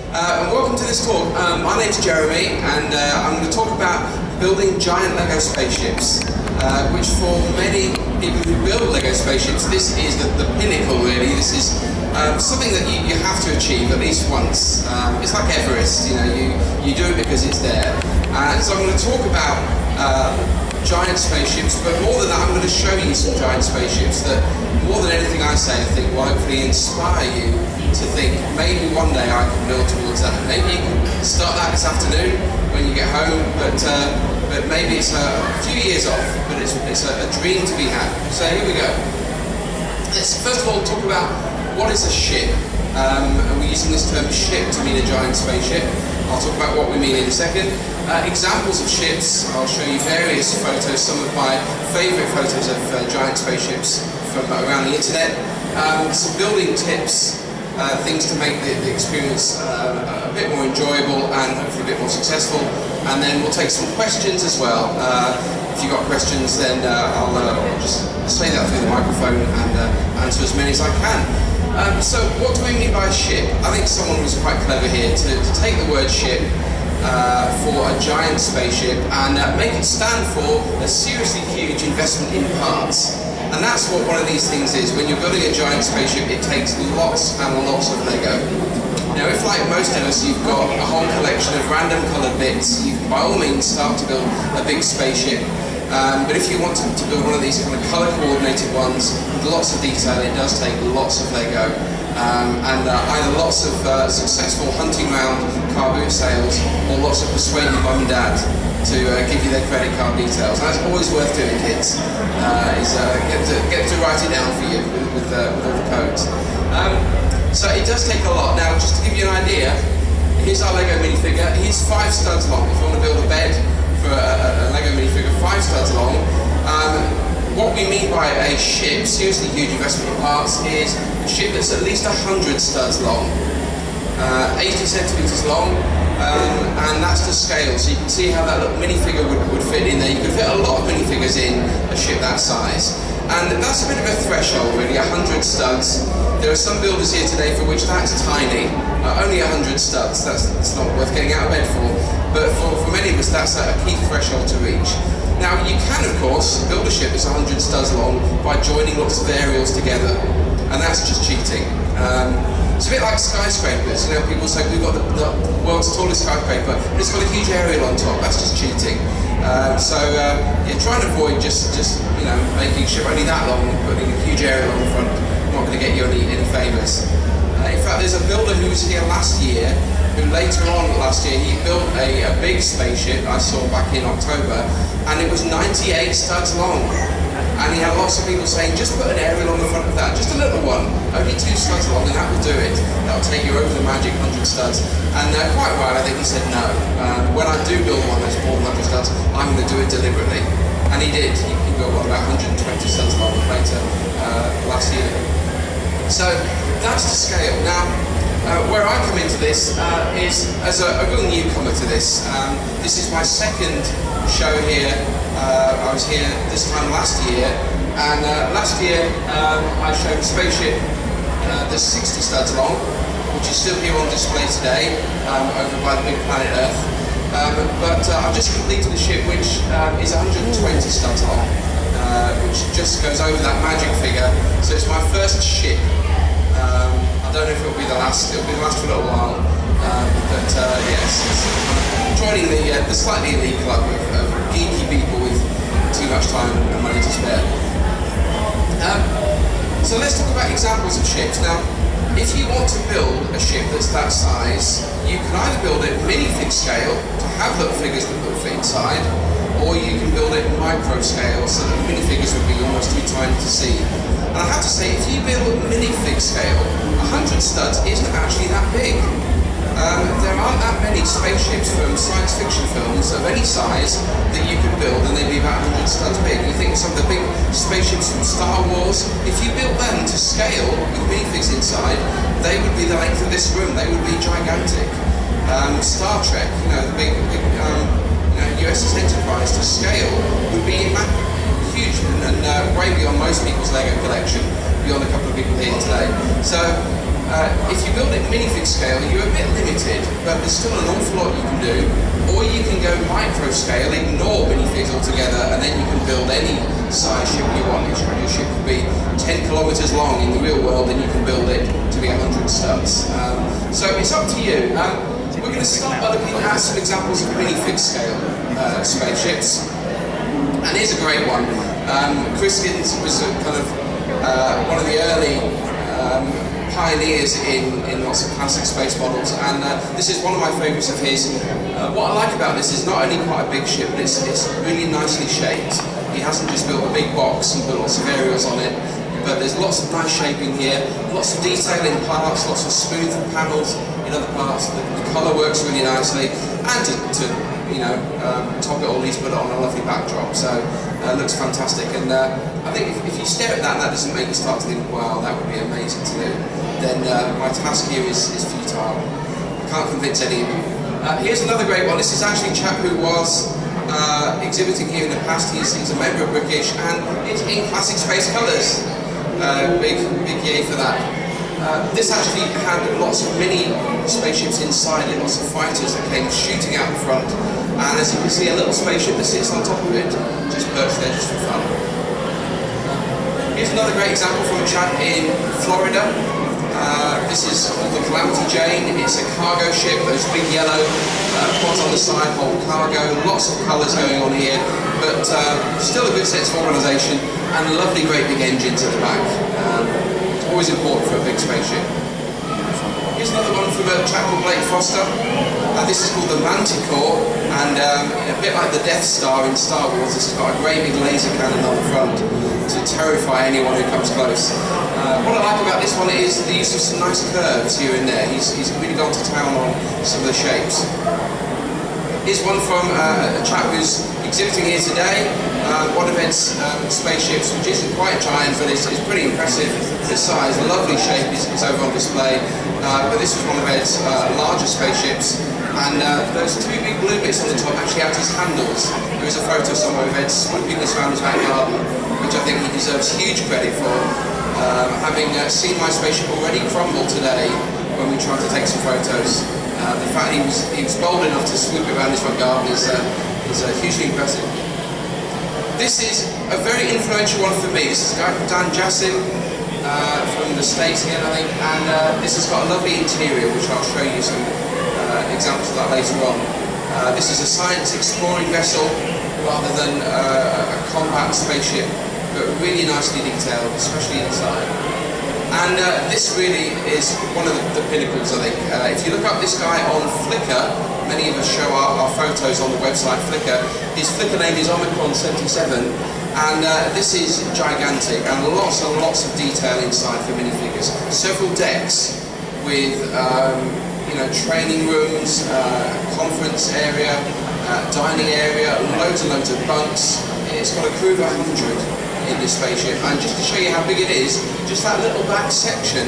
And welcome to this talk. My name's Jeremy, and I'm going to talk about building giant Lego spaceships, which for many people who build Lego spaceships, this is the pinnacle, really. This is something that you have to achieve at least once. It's like Everest, you do it because it's there. So I'm going to talk about giant spaceships, but more than that, I'm going to show you some giant spaceships that, more than anything I say, I think will hopefully inspire you to think, maybe one day I can build towards that. Maybe you can start that this afternoon when you get home, but maybe it's a few years off, but it's a dream to be had. So here we go. Let's first of all talk about what is a ship. And we're using this term ship to mean a giant spaceship. I'll talk about what we mean in a second. Examples of ships, I'll show you various photos, some of my favourite photos of giant spaceships from around the internet. Some building tips, things to make the experience a bit more enjoyable and hopefully a bit more successful. And then we'll take some questions as well. If you've got questions, then I'll just say that through the microphone and answer as many as I can. So what do we mean by ship? I think someone was quite clever here to take the word ship for a giant spaceship and make it stand for a seriously huge investment in parts. And that's what one of these things is. When you're building a giant spaceship, it takes lots and lots of Lego. Now, if like most of us, you've got a whole collection of random coloured bits, you can by all means start to build a big spaceship. But if you want to build one of these kind of colour-coordinated ones with lots of detail, it does take lots of Lego. And either lots of successful hunting round car boot sales or lots of persuading mum and dad to give you their credit card details. And that's always worth doing, kids, is get to write it down for you with all the codes. So it does take a lot. Now, just to give you an idea, here's our Lego minifigure. He's 5 studs long. If you want to build a bed for a Lego minifigure, 5 studs long. What we mean by a ship, seriously huge investment in parts, is a ship that's at least 100 studs long, 80 centimetres long, and that's to scale. So you can see how that little minifigure would fit in there. You could fit a lot of minifigures in a ship that size. And that's a bit of a threshold, really, 100 studs. There are some builders here today for which that's tiny, only 100 studs. That's not worth getting out of bed for. But for many of us, that's a key threshold to reach. Now, you can, of course, build a ship that's 100 studs long by joining lots of aerials together, and that's just cheating. It's a bit like skyscrapers. People say we've got the world's tallest skyscraper, but it's got a huge aerial on top. That's just cheating. Try and avoid just making a ship only that long, putting a huge aerial on the front. Not going to get you any favours. In fact, there's a builder who was here last year, who later on last year, he built a big spaceship I saw back in October, and it was 98 studs long. And he had lots of people saying, just put an aerial on the front of that, just a little one, only 2 studs long, and that will do it. That'll take you over the magic 100 studs. And quite right, I think he said no. When I do build one that's more than 100 studs, I'm going to do it deliberately. And he did. He built one about 120 studs long later last year. So that's the scale. Now, where I come into this is as a real newcomer to this. This is my second show here. I was here this time last year, and last year I showed a spaceship that's 60 studs long, which is still here on display today over by the big planet Earth. But I've just completed a ship which is 120 studs long, which just goes over that magic figure. So it's my first ship. I don't know if it'll be the last. It'll be the last for a little while. Yes, I'm joining the slightly elite club of geeky people with too much time and money to spare. So let's talk about examples of ships. Now, if you want to build a ship that's that size, you can either build it minifig scale to have little figures that will fit inside, or you can build it micro scale so that the minifigures would be almost too tiny to see. And I have to say, if you build minifig scale, 100 studs isn't actually that big. There aren't that many spaceships from science fiction films of any size that you could build and they'd be about 100 studs big. You think of some of the big spaceships from Star Wars, if you built them to scale with minifigs inside, they would be the length of this room, they would be gigantic. Star Trek, the big USS Enterprise to scale would be huge and way beyond most people's Lego collection, beyond a couple of people here today. So If you build it minifig scale, you're a bit limited, but there's still an awful lot you can do. Or you can go micro scale, ignore minifigs altogether, and then you can build any size ship you want. Your ship could be 10 kilometers long in the real world, and you can build it to be 100 studs. So it's up to you. We're going to start by looking at some examples of minifig scale spaceships. And here's a great one. Chris Giddens was kind of one of the early pioneers in lots of classic space models, and this is one of my favourites of his. What I like about this is not only quite a big ship, but it's really nicely shaped. He hasn't just built a big box and put lots of aerials on it, but there's lots of nice shaping here, lots of detail in parts, lots of smooth panels in other parts. The colour works really nicely, and to top it all, he's put it on a lovely backdrop, so it looks fantastic. And I think if you stare at that and that doesn't make you start to think, wow, that would be amazing to do, then my task here is futile. I can't convince any of you. Here's another great one. This is actually a chap who was exhibiting here in the past. He's a member of British, and it's in classic space colours. Big yay for that. This actually had lots of mini spaceships inside it, lots of fighters that came shooting out the front, and as you can see, a little spaceship that sits on top of it, just perched there just for fun. Here's another great example from a chap in Florida. This is called the Calamity Jane. It's a cargo ship. Those big yellow quads on the side hold cargo. Lots of colours going on here, but still a good sense of organisation, and a lovely, great big engines at the back. Always important for a big spaceship. Here's another one from a chap called Blake Foster. This is called the Manticore, and a bit like the Death Star in Star Wars, this has got a great big laser cannon on the front to terrify anyone who comes close. What I like about this one is the use of some nice curves here and there. He's really gone to town on some of the shapes. Here's one from a chap who's exhibiting here today. One of Ed's spaceships, which isn't quite giant, but it's pretty impressive for its size. A lovely shape is over on display. But this was one of Ed's larger spaceships, and those two big blue bits on the top actually act as handles. There is a photo somewhere of Ed swooping this around his back garden, which I think he deserves huge credit for. Having seen my spaceship already crumble today when we tried to take some photos, the fact he was bold enough to swoop it around his front garden is hugely impressive. This is a very influential one for me. This is a guy called Dan Jassim from the States again, I think, and this has got a lovely interior, which I'll show you some examples of that later on. This is a science exploring vessel rather than a combat spaceship, but really nicely detailed, especially inside. And this really is one of the pinnacles, I think. If you look up this guy on Flickr, many of us show our photos on the website Flickr. His Flickr name is Omicron77, and this is gigantic, and lots and lots of detail inside for minifigures. Several decks with training rooms, conference area, dining area, loads and loads of bunks. It's got a crew of 100 in this spaceship, and just to show you how big it is, just that little back section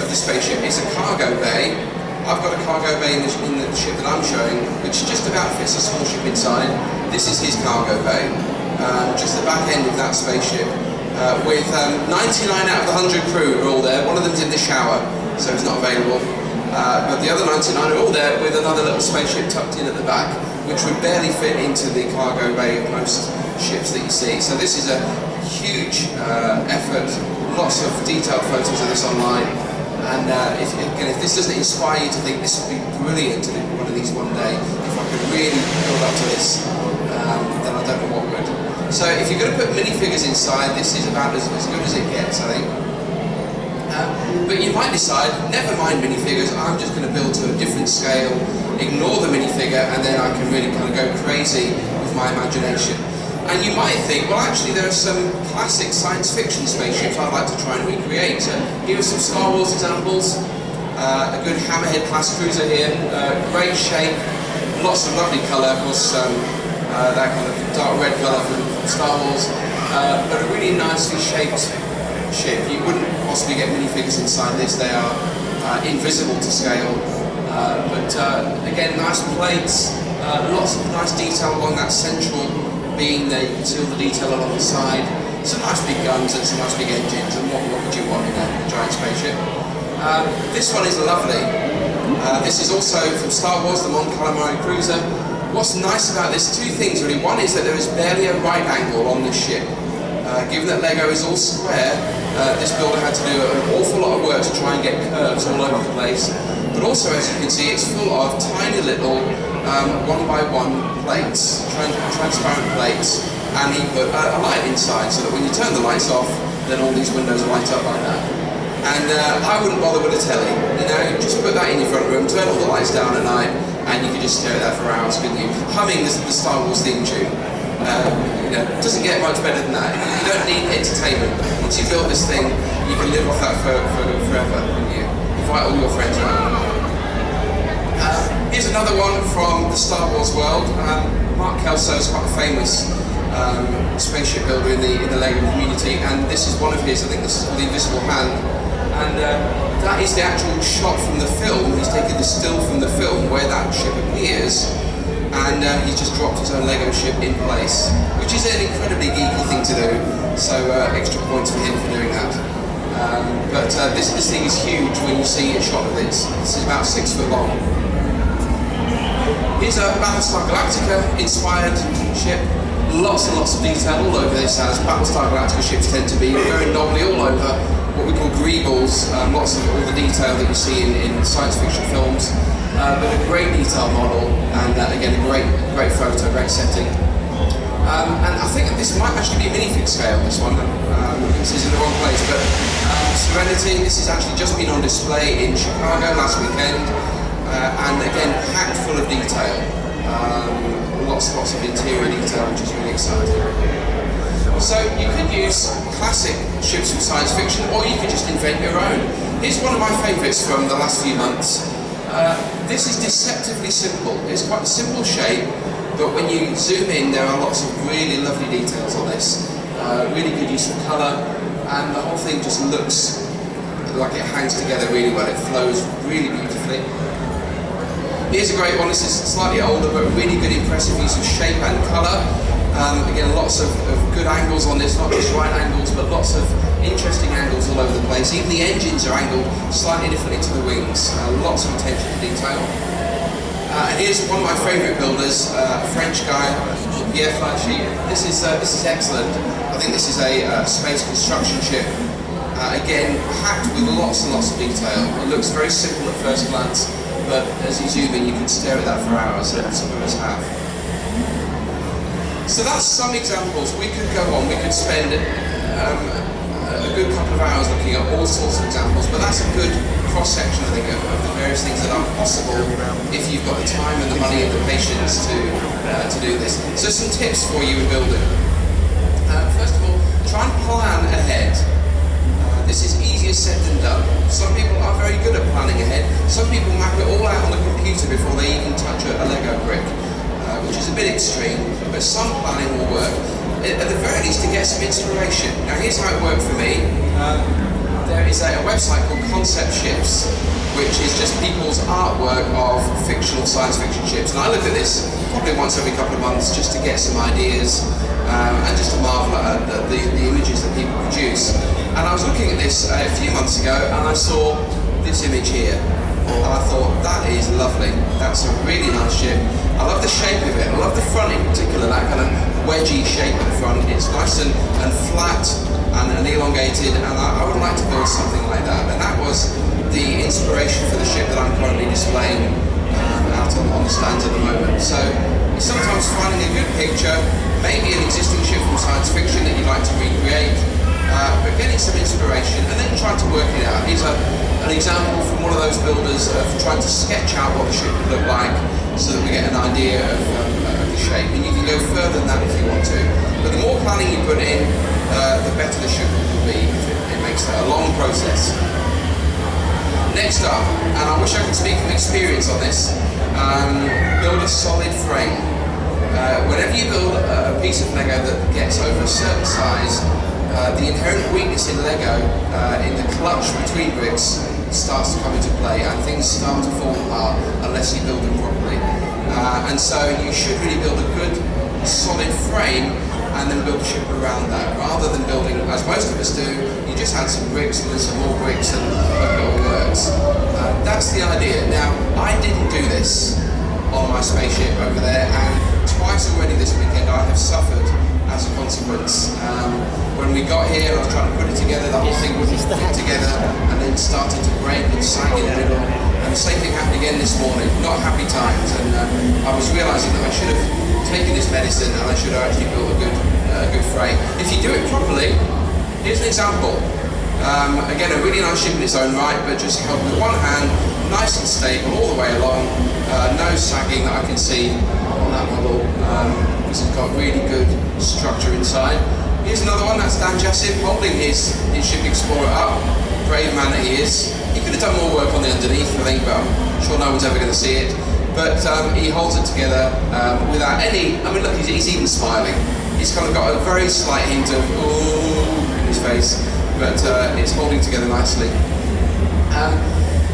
of the spaceship is a cargo bay. I've got a cargo bay in the ship that I'm showing, which just about fits a small ship inside. This is his cargo bay, just the back end of that spaceship, with 99 out of the 100 crew are all there. One of them's in the shower, so it's not available, but the other 99 are all there with another little spaceship tucked in at the back, which would barely fit into the cargo bay of most ships that you see. So this is a huge effort, lots of detailed photos of this online, and if this doesn't inspire you to think this would be brilliant to do one of these one day, if I could really build up to this, then I don't know what would. So if you're going to put minifigures inside, this is about as good as it gets, I think. But you might decide, never mind minifigures, I'm just going to build to a different scale, ignore the minifigure, and then I can really kind of go crazy with my imagination. And you might think, well actually there are some classic science fiction spaceships I'd like to try and recreate. So here are some Star Wars examples. A good Hammerhead class cruiser here, great shape, lots of lovely colour, of course that kind of dark red colour from Star Wars, but a really nicely shaped ship. You wouldn't possibly get minifigures inside this, they are invisible to scale, but again nice plates, lots of nice detail along that central beam there. You can see all the detail along the side, some nice big guns and some nice big engines, and what would you want in a giant spaceship. This one is lovely. This is also from Star Wars, the Mon Calamari cruiser. What's nice about this, two things really. One is that there is barely a right angle on this ship. Given that Lego is all square, this builder had to do an awful lot of work to try and get curves all over the place. But also, as you can see, it's full of tiny little one-by-one plates, transparent plates, and he put a light inside so that when you turn the lights off, then all these windows light up like that. And I wouldn't bother with a telly. You know, you just put that in your front room, turn all the lights down at night, and you could just stare at that for hours, couldn't you? Humming the Star Wars theme tune. You know, it doesn't get much better than that. You don't need entertainment. Once you build this thing, you can live off that forever, and you invite all your friends around. Here's another one from the Star Wars world. Mark Kelso is quite a famous spaceship builder in the LEGO community, and this is one of his. I think this is called the Invisible Hand, and that is the actual shot from the film. He's taken the still from the film where that ship appears, and he's just dropped his own Lego ship in place, which is an incredibly geeky thing to do, so extra points for him for doing that. But this thing is huge when you see a shot of this. This is about 6 foot long. Here's a Battlestar Galactica inspired ship. Lots and lots of detail all over this, as Battlestar Galactica ships tend to be, very knobbly all over, what we call greebles, lots of all the detail that you see in science fiction films, but a great detail model, and again a great photo, great setting. And I think that this might actually be a minifig scale, this one. This is in the wrong place, but Serenity, this has actually just been on display in Chicago last weekend, and again packed full of detail. Lots of interior detail, which is really exciting. So you could use classic ships from science fiction, or you could just invent your own. Here's one of my favourites from the last few months. This is deceptively simple. It's quite a simple shape, but when you zoom in, there are lots of really lovely details on this. Really good use of colour, and the whole thing just looks like it hangs together really well. It flows really beautifully. Here's a great one. This is slightly older, but really good, impressive use of shape and colour. Again, lots of good angles on this, not just right angles, but lots of interesting angles all over the place. Even the engines are angled slightly differently to the wings. Lots of attention to detail. And here's one of my favourite builders, a French guy, Pierre Flachy. This is excellent. I think this is a space construction ship. Again, packed with lots and lots of detail. It looks very simple at first glance, but as you zoom in, you can stare at that for hours, and some of us have. So that's some examples. We could go on, we could spend a good couple of hours looking at all sorts of examples, but that's a good cross-section, I think, of the various things that are possible if you've got the time and the money and the patience to do this. So some tips for you in building. First of all, try and plan ahead. This is easier said than done. Some people are very good at planning ahead. Some people map it all out on the computer before they even touch a Lego brick, which is a bit extreme, but some planning will work. At the very least, to get some inspiration. Now, here's how it worked for me. There is a website called Concept Ships, which is just people's artwork of fictional science fiction ships. And I look at this probably once every couple of months just to get some ideas and just to marvel at the images that people produce. And I was looking at this a few months ago, and I saw this image here. And I thought, that is lovely. That's a really nice ship. I love the shape of it. I love the front in particular, that kind of wedgy shape at the front. It's nice and flat and elongated, and I would like to build something like that. And that was the inspiration for the ship that I'm currently displaying out on the stands at the moment. So it's sometimes finding a good picture, maybe an existing ship from science fiction that you'd like to recreate, but getting some inspiration and then trying to work it out. Here's an example from one of those builders of trying to sketch out what the ship would look like so that we get an idea of the shape. And you can go further than that if you want to. But the more planning you put in, the better the ship will be. It makes it a long process. Next up, and I wish I could speak from experience on this, build a solid frame. Whenever you build a piece of Lego that gets over a certain size, the inherent weakness in Lego, in the clutch between bricks, starts to come into play, and things start to fall apart unless you build them properly. And so you should really build a good, solid frame and then build a ship around that, rather than building, as most of us do, you just add some bricks and then some more bricks and hope it all works. shots. That's the idea. Now, I didn't do this on my spaceship over there, and twice already this weekend I have suffered as a consequence. When we got here, I was trying to put it together, the whole thing wouldn't fit together, and then started to break and sag in the middle. And the same thing happened again this morning. Not happy times, and I was realising that I should have taken this medicine, and I should have actually built a good frame. If you do it properly, here's an example. Again, a really nice ship in its own right, but just held with one hand, nice and stable all the way along. No sagging that I can see on that model, because it's got really good structure inside. Here's another one, that's Dan Jessup holding his Ship Explorer up. Brave man that he is. He could have done more work on the underneath, I think, but I'm sure no one's ever going to see it. But he holds it together without any, I mean look, he's even smiling. He's kind of got a very slight hint of ooh in his face, but it's holding together nicely.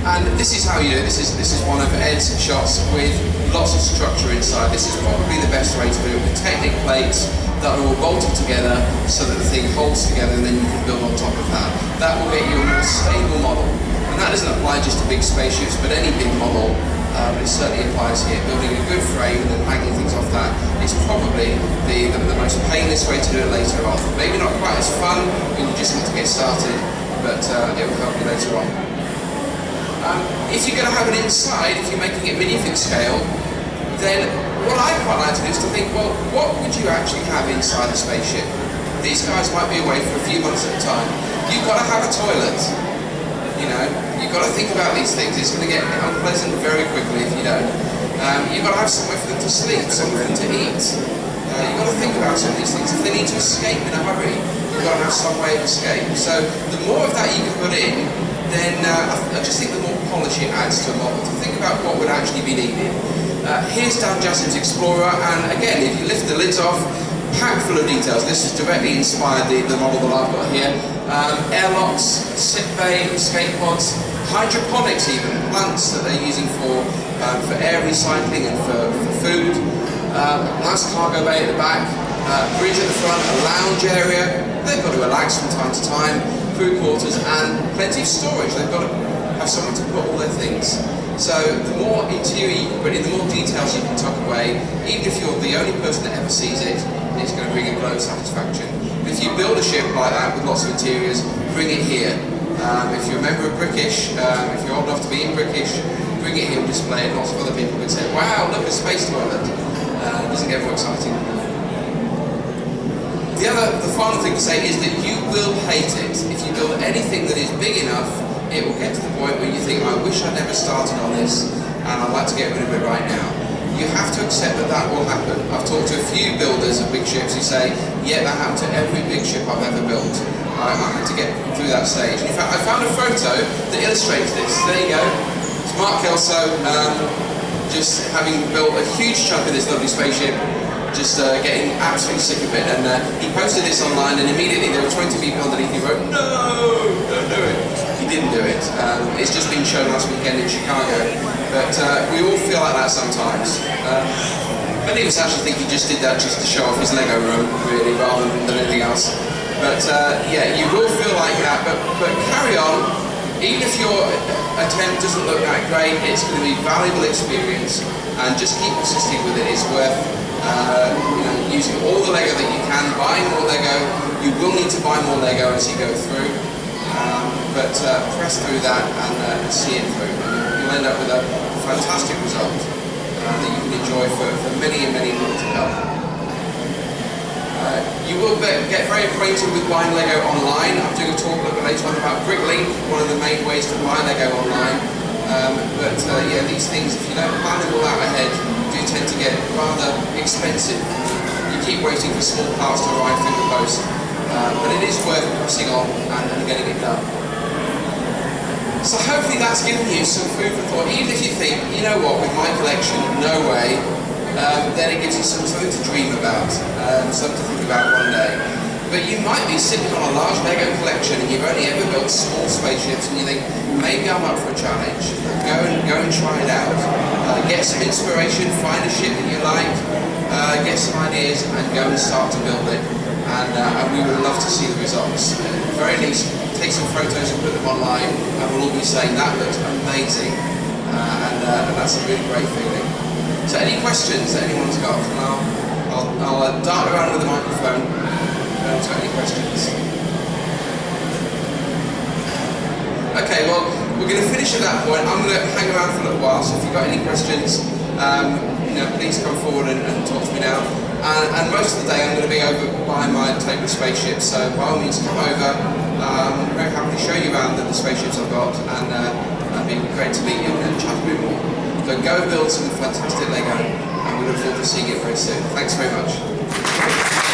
And this is how you do it. This is one of Ed's shots with lots of structure inside. This is probably the best way to do it, with Technic plates that are all bolted together so that the thing holds together, and then you can build on top of that. That will get you a more stable model. And that doesn't apply just to big spaceships, but any big model. It certainly applies here. Building a good frame and then hanging things off that is probably the most painless way to do it later on. Maybe not quite as fun when you just want to get started, but it will help you later on. If you're going to have it inside, if you're making it minifig scale, then what I quite like to do is to think, well, what would you actually have inside a spaceship? These guys might be away for a few months at a time. You've got to have a toilet. You know, you've got to think about these things. It's going to get unpleasant very quickly if you don't. You've got to have somewhere for them to sleep, somewhere for them to eat. You've got to think about some of these things. If they need to escape in a hurry, you've got to have some way of escape. So the more of that you can put in, then I just think the more polish it adds to a model. To think about what would actually be needed. Here's Dan Jussup's Explorer, and again, if you lift the lids off, packed full of details. This has directly inspired the model that I've got here. Airlocks, sick bay, escape pods, hydroponics even, plants that they're using for air recycling and for food. Nice cargo bay at the back, bridge at the front, a lounge area. They've got to relax from time to time, crew quarters, and plenty of storage. They've got to have somewhere to put all their things. So the more interior you can put in, the more details you can tuck away, even if you're the only person that ever sees it, it's going to bring a glow of satisfaction. But if you build a ship like that with lots of interiors, bring it here. If you're a member of Brickish, if you're old enough to be in Brickish, bring it here and display it. Lots of other people would say, wow, look, a space toilet. It doesn't get more exciting than that. The final thing to say is that you will hate it. If you build anything that is big enough, it will get to the point where you think, I wish I never started on this, and I'd like to get rid of it right now. You have to accept that that will happen. I've talked to a few builders of big ships who say, yeah, that happened to every big ship I've ever built. I had to get through that stage. In fact, I found a photo that illustrates this. There you go. It's Mark Kelso, just having built a huge chunk of this lovely spaceship, just getting absolutely sick of it. And he posted this online, and immediately there were 20 people underneath who wrote, no, don't do it. He didn't do it. It's just been shown last weekend in Chicago. But we all feel like that sometimes. Many of us actually think he just did that just to show off his Lego room, really, rather than anything else. But yeah, you will feel like that, but carry on. Even if your attempt doesn't look that great, it's going to be valuable experience, and just keep persisting with it. It's worth using all the Lego that you can, buying more Lego. You will need to buy more Lego as you go through, but press through that and see it through. You'll end up with a fantastic result that you can enjoy for many and many months to come. You will get very acquainted with buying Lego online. I'm doing a talk a little bit later on about Bricklink, one of the main ways to buy Lego online. Yeah, these things, if you don't plan them all out ahead, do tend to get rather expensive. You keep waiting for small parts to arrive through the post, but it is worth pressing on and getting it done. So hopefully that's given you some food for thought. Even if you think, you know what, with my collection, no way, then it gives you something to dream about, something to think about one day. But you might be sitting on a large Lego collection and you've only ever built small spaceships, and you think, maybe I'm up for a challenge. Go and try it out. Get some inspiration, find a ship that you like, get some ideas, and go and start to build it. And we would love to see the results. At the very least, take some photos and put them online, and we'll all be saying that looks amazing, and that's a really great feeling. So any questions that anyone's got? And I'll dart around with the microphone. Anyone's got any questions? Okay, well, we're going to finish at that point. I'm going to hang around for a little while, so if you've got any questions, please come forward and talk to me now. And most of the day I'm going to be over by my table of spaceships, so by all means come over. I'm very happy to show you around the spaceships I've got, and it'd be great to meet you and chat a bit more. So go build some fantastic Lego, and we look forward to seeing it very soon. Thanks very much.